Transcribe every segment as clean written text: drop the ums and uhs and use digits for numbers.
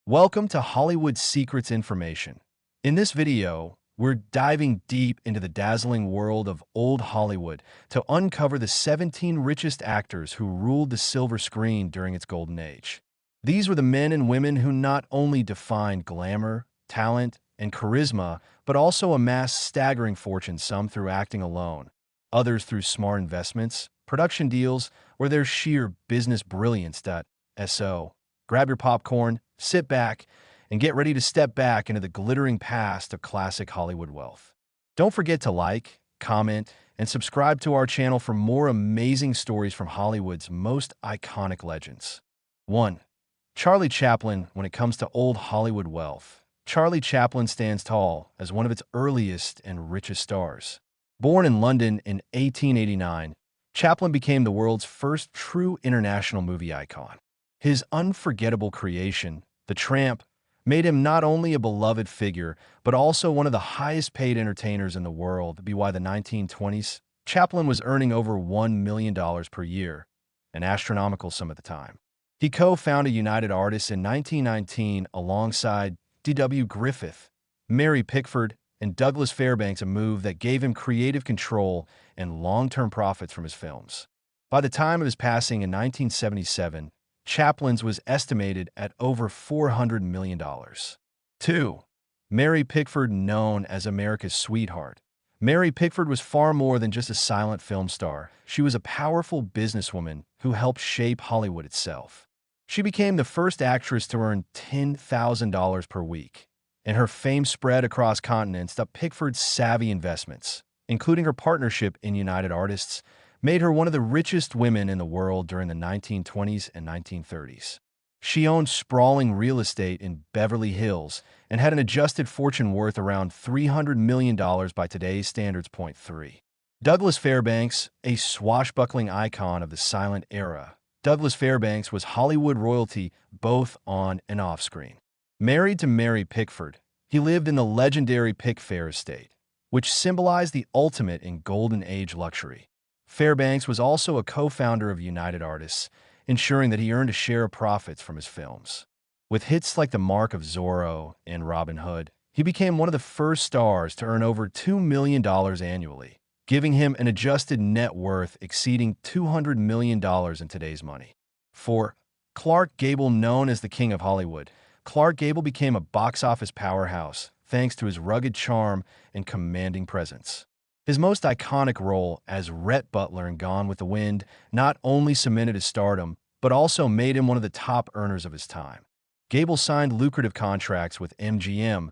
Welcome to Hollywood Secrets Information. In this video, we're diving deep into the dazzling world of old Hollywood to uncover the 17 richest actors who ruled the silver screen during its golden age. These were the men and women who not only defined glamour, talent, and charisma, but also amassed staggering fortunes, some through acting alone, others through smart investments, production deals, or their sheer business brilliance. So, grab your popcorn, sit back, and get ready to step back into the glittering past of classic Hollywood wealth. Don't forget to like, comment, and subscribe to our channel for more amazing stories from Hollywood's most iconic legends. 1. Charlie Chaplin. When it comes to old Hollywood wealth, Charlie Chaplin stands tall as one of its earliest and richest stars. Born in London in 1889, Chaplin became the world's first true international movie icon. His unforgettable creation, The Tramp, made him not only a beloved figure, but also one of the highest-paid entertainers in the world. By the 1920s, Chaplin was earning over $1 million per year, an astronomical sum at the time. He co-founded United Artists in 1919 alongside D.W. Griffith, Mary Pickford, and Douglas Fairbanks, a move that gave him creative control and long-term profits from his films. By the time of his passing in 1977, Chaplin's was estimated at over $400 million. 2. Mary Pickford. Known as America's sweetheart, Mary Pickford was far more than just a silent film star. She was a powerful businesswoman who helped shape Hollywood itself. She became the first actress to earn $10,000 per week, and her fame spread across continents. Pickford's savvy investments, including her partnership in United Artists, made her one of the richest women in the world during the 1920s and 1930s. She owned sprawling real estate in Beverly Hills and had an adjusted fortune worth around $300 million by today's standards. 3. Douglas Fairbanks. A swashbuckling icon of the silent era, Douglas Fairbanks was Hollywood royalty both on and off screen. Married to Mary Pickford, he lived in the legendary Pickfair estate, which symbolized the ultimate in golden age luxury. Fairbanks was also a co-founder of United Artists, ensuring that he earned a share of profits from his films. With hits like The Mark of Zorro and Robin Hood, he became one of the first stars to earn over $2 million annually, giving him an adjusted net worth exceeding $200 million in today's money. 4. Clark Gable. Known as the King of Hollywood, Clark Gable became a box office powerhouse thanks to his rugged charm and commanding presence. His most iconic role as Rhett Butler in Gone with the Wind not only cemented his stardom, but also made him one of the top earners of his time. Gable signed lucrative contracts with MGM,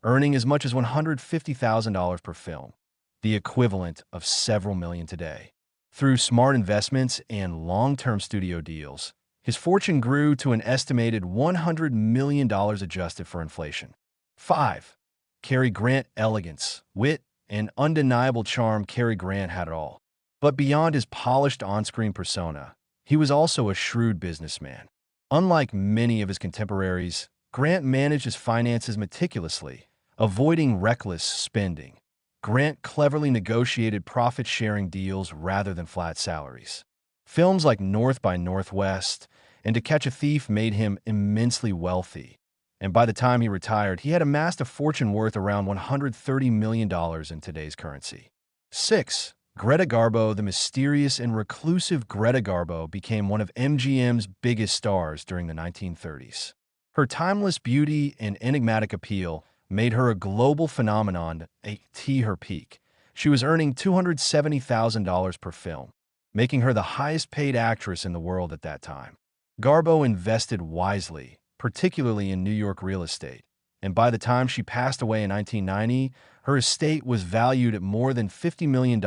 earning as much as $150,000 per film, the equivalent of several million today. Through smart investments and long-term studio deals, his fortune grew to an estimated $100 million adjusted for inflation. 5. Cary Grant. Elegance, wit, and undeniable charm. Cary Grant had it all. But beyond his polished on-screen persona, he was also a shrewd businessman. Unlike many of his contemporaries, Grant managed his finances meticulously, avoiding reckless spending. Grant cleverly negotiated profit-sharing deals rather than flat salaries. Films like North by Northwest and To Catch a Thief made him immensely wealthy, and by the time he retired, he had amassed a fortune worth around $130 million in today's currency. 6. Greta Garbo. The mysterious and reclusive Greta Garbo became one of MGM's biggest stars during the 1930s. Her timeless beauty and enigmatic appeal made her a global phenomenon at her peak. She was earning $270,000 per film, making her the highest-paid actress in the world at that time. Garbo invested wisely, particularly in New York real estate, and by the time she passed away in 1990, her estate was valued at more than $50 million,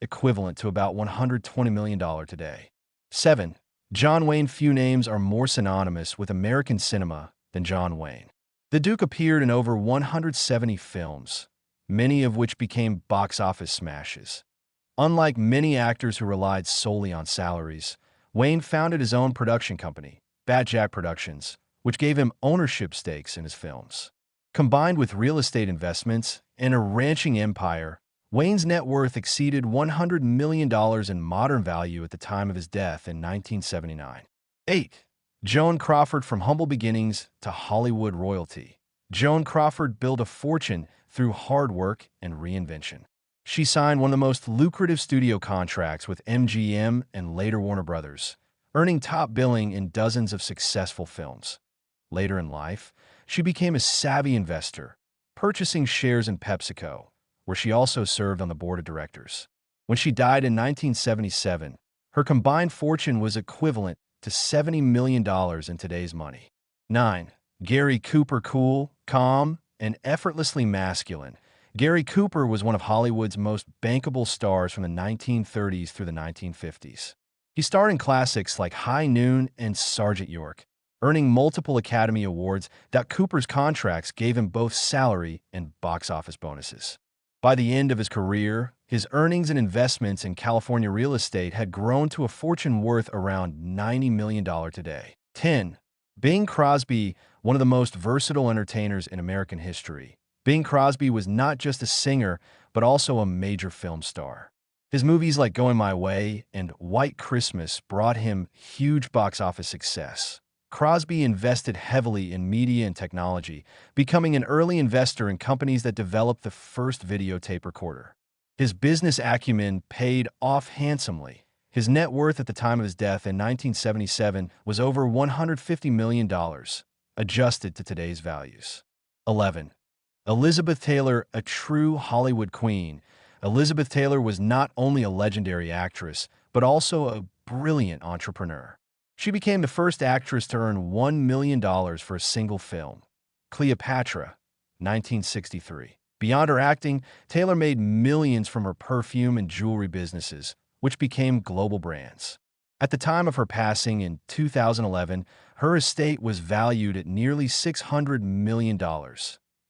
equivalent to about $120 million today. 7. John Wayne. Few names are more synonymous with American cinema than John Wayne. The Duke appeared in over 170 films, many of which became box office smashes. Unlike many actors who relied solely on salaries, Wayne founded his own production company, Bat Jack Productions, which gave him ownership stakes in his films. Combined with real estate investments and a ranching empire, Wayne's net worth exceeded $100 million in modern value at the time of his death in 1979. 8. Joan Crawford, from humble beginnings to Hollywood royalty. Joan Crawford built a fortune through hard work and reinvention. She signed one of the most lucrative studio contracts with MGM and later Warner Brothers, earning top billing in dozens of successful films. Later in life, she became a savvy investor, purchasing shares in PepsiCo, where she also served on the board of directors. When she died in 1977, her combined fortune was equivalent to $70 million in today's money. 9. Gary Cooper. Cool, calm, and effortlessly masculine. Gary Cooper was one of Hollywood's most bankable stars from the 1930s through the 1950s. He starred in classics like High Noon and Sergeant York, earning multiple Academy Awards. That Cooper's contracts gave him both salary and box office bonuses. By the end of his career, his earnings and investments in California real estate had grown to a fortune worth around $90 million today. 10. Bing Crosby, one of the most versatile entertainers in American history. Bing Crosby was not just a singer, but also a major film star. His movies like Going My Way and White Christmas brought him huge box office success. Crosby invested heavily in media and technology, becoming an early investor in companies that developed the first videotape recorder. His business acumen paid off handsomely. His net worth at the time of his death in 1977 was over $150 million, adjusted to today's values. 11. Elizabeth Taylor, a true Hollywood queen. Elizabeth Taylor was not only a legendary actress, but also a brilliant entrepreneur. She became the first actress to earn $1 million for a single film, Cleopatra, 1963. Beyond her acting, Taylor made millions from her perfume and jewelry businesses, which became global brands. At the time of her passing in 2011, her estate was valued at nearly $600 million,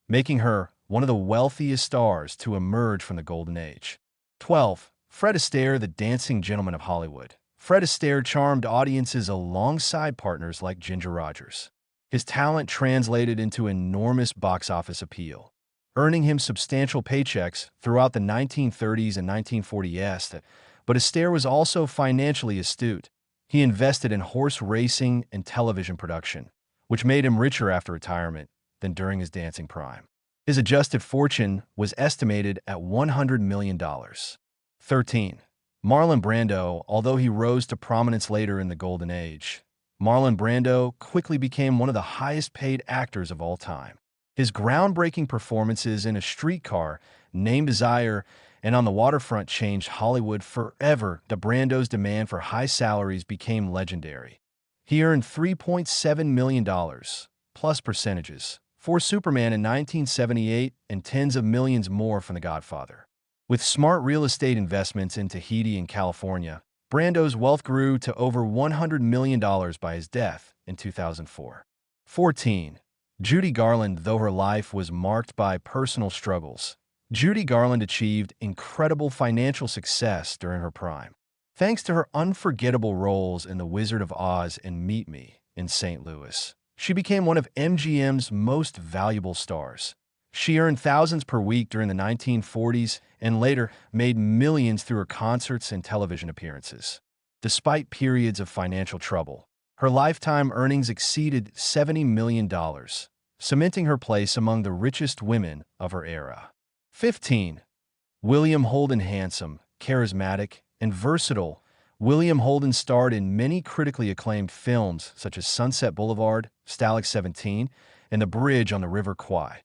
making her one of the wealthiest stars to emerge from the Golden Age. 12. Fred Astaire, the dancing gentleman of Hollywood. Fred Astaire charmed audiences alongside partners like Ginger Rogers. His talent translated into enormous box office appeal, earning him substantial paychecks throughout the 1930s and 1940s. But Astaire was also financially astute. He invested in horse racing and television production, which made him richer after retirement than during his dancing prime. His adjusted fortune was estimated at $100 million. 13. Marlon Brando. Although he rose to prominence later in the Golden Age, Marlon Brando quickly became one of the highest-paid actors of all time. His groundbreaking performances in A Streetcar Named Desire and On the Waterfront changed Hollywood forever. Brando's demand for high salaries became legendary. He earned $3.7 million, plus percentages, for Superman in 1978 and tens of millions more from The Godfather. With smart real estate investments in Tahiti and California, Brando's wealth grew to over $100 million by his death in 2004. 14. Judy Garland. Though her life was marked by personal struggles, Judy Garland achieved incredible financial success during her prime. Thanks to her unforgettable roles in The Wizard of Oz and Meet Me in St. Louis, she became one of MGM's most valuable stars. She earned thousands per week during the 1940s and later made millions through her concerts and television appearances. Despite periods of financial trouble, her lifetime earnings exceeded $70 million, cementing her place among the richest women of her era. 15. William Holden. Handsome, charismatic, and versatile, William Holden starred in many critically acclaimed films such as Sunset Boulevard, Stalag 17, and The Bridge on the River Kwai.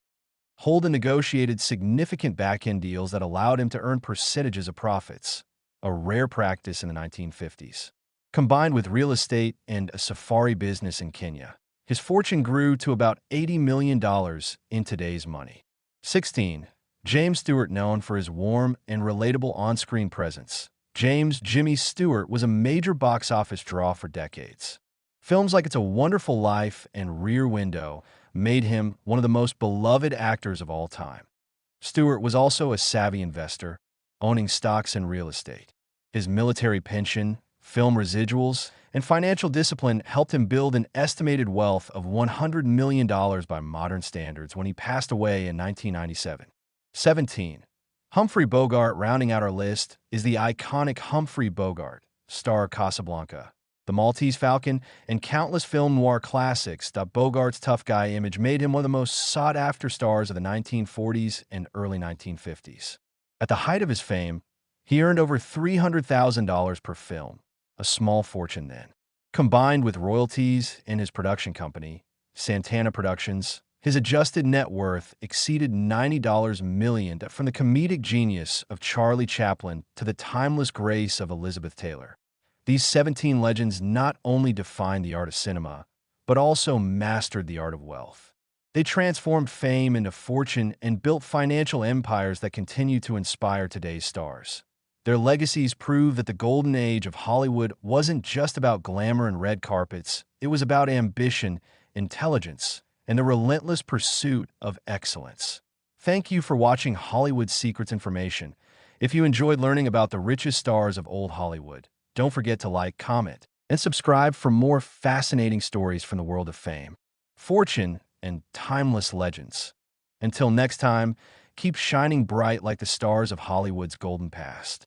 Holden negotiated significant back-end deals that allowed him to earn percentages of profits, a rare practice in the 1950s. Combined with real estate and a safari business in Kenya, his fortune grew to about $80 million in today's money. 16. James Stewart. Known for his warm and relatable on-screen presence, James "Jimmy" Stewart was a major box office draw for decades. Films like It's a Wonderful Life and Rear Window made him one of the most beloved actors of all time. Stewart was also a savvy investor, owning stocks in real estate. His military pension, film residuals, and financial discipline helped him build an estimated wealth of $100 million by modern standards when he passed away in 1997. 17. Humphrey Bogart. Rounding out our list is the iconic Humphrey Bogart, star of Casablanca, The Maltese Falcon, and countless film noir classics, Bogart's tough guy image made him one of the most sought-after stars of the 1940s and early 1950s. At the height of his fame, he earned over $300,000 per film, a small fortune then. Combined with royalties in his production company, Santana Productions, his adjusted net worth exceeded $90 million, from the comedic genius of Charlie Chaplin to the timeless grace of Elizabeth Taylor. These 17 legends not only defined the art of cinema, but also mastered the art of wealth. They transformed fame into fortune and built financial empires that continue to inspire today's stars. Their legacies prove that the golden age of Hollywood wasn't just about glamour and red carpets, it was about ambition, intelligence, and the relentless pursuit of excellence. Thank you for watching Hollywood Secrets Information. If you enjoyed learning about the richest stars of old Hollywood, don't forget to like, comment, and subscribe for more fascinating stories from the world of fame, fortune, and timeless legends. Until next time, keep shining bright like the stars of Hollywood's golden past.